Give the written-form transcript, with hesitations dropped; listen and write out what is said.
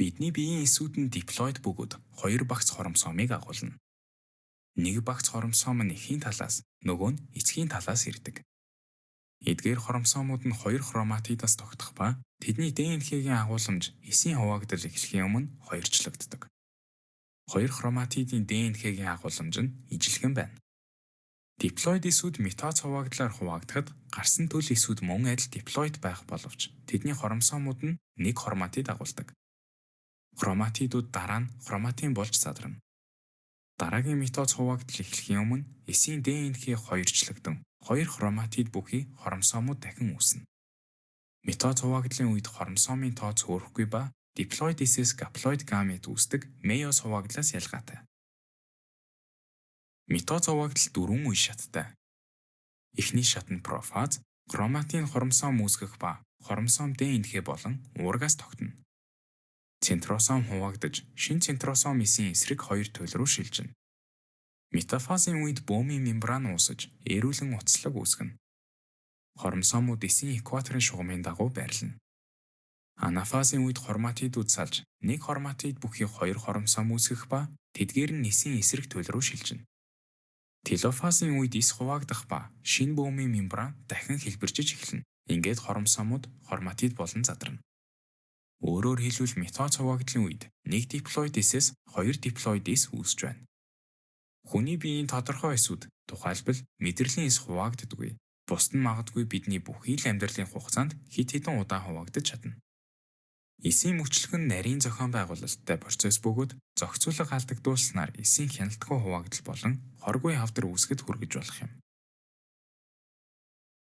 Бидний биеийн эсүүд нь диплоид бөгөөд хоёр багц хоромсоомыг агуулна. Нэг багц хоромсоом нь эхийн талаас, нөгөө нь эцгийн талаас ирдэг. Эдгээр хоромсоомууд нь хоёр хроматидаас тогтдох ба тэдний ДНХ-гийн агууламж эсийн хуваагдал эхлэхийн өмнө хоёрчлогддог. Хоёр хроматидын ДНХ-гийн агууламж нь ижилхэн байна. Диплоид эсүүд митоз хуваагдлаар хуваагдахад гарсан төл эсүүд мөн адил диплоид байх боловч тэдний хоромсоомууд нь нэг хроматид агуулдаг. Хроматидууд дараа нь хроматин болж задарна. Дараагийн митоз хуваагдал эхлэхийн өмнө эсийн ДНХ хоёрчлогдсон хоёр хроматид бүхий хоромсоомууд дахин үүснэ. Митоз хуваагдлын үед хоромсоомын тоо цөөрөхгүй ба диплоид эсээс гаплоид гамет үүсдэг мейоз хуваагдлаас ялгаатай. Митоз хуваагдал дөрвөн үе шаттай. Эхний шат нь профаз, хроматин хоромсоом үүсгэх ба хоромсоом ДНХ болон уургаас тогтно. Центросом хуваагдаж, шинэ центросом эсийн эсрэг хоёр туйл руу шилжинэ. Метафазын үед бөөмийн мембран уусаж, эрүүлэн уцлаг үүсгэнэ. Хоромсоомууд эсийн экваторын шугамын дагуу байрлана. Анафазын үед хроматидууд салж, нэг хроматид бүхий хоёр хоромсоом үүсгэх ба тэдгээр нь эсийн эсрэг туйл руу шилжинэ. Телофазын үед эс хуваагдах ба шинэ бөөмийн мембран дахин хэлбэржиж эхэлнэ. Ингээд хоромсоомууд хроматид болон задарна. Өөрөөр хэлбэл митоз хуваагдлын үед нэг диплоид эсээс хоёр диплоид эс үүсэж байна. Хүний биеийн тодорхой эсүүд тухайлбал мэдрэлийн эс хуваагддаггүй. Бусд нь магадгүй бидний бүхий л амьдралын хугацаанд хэд хэдэн удаа хуваагдаж чадна. Эсийн мөчлөх нь нарийн зохион байгуулалттай процесс бөгөөд зохицуулга алдагдуулснаар эсийн хяналтгүй хуваагдал болон хоргүй хавдар үүсгэд хүргэж болох юм.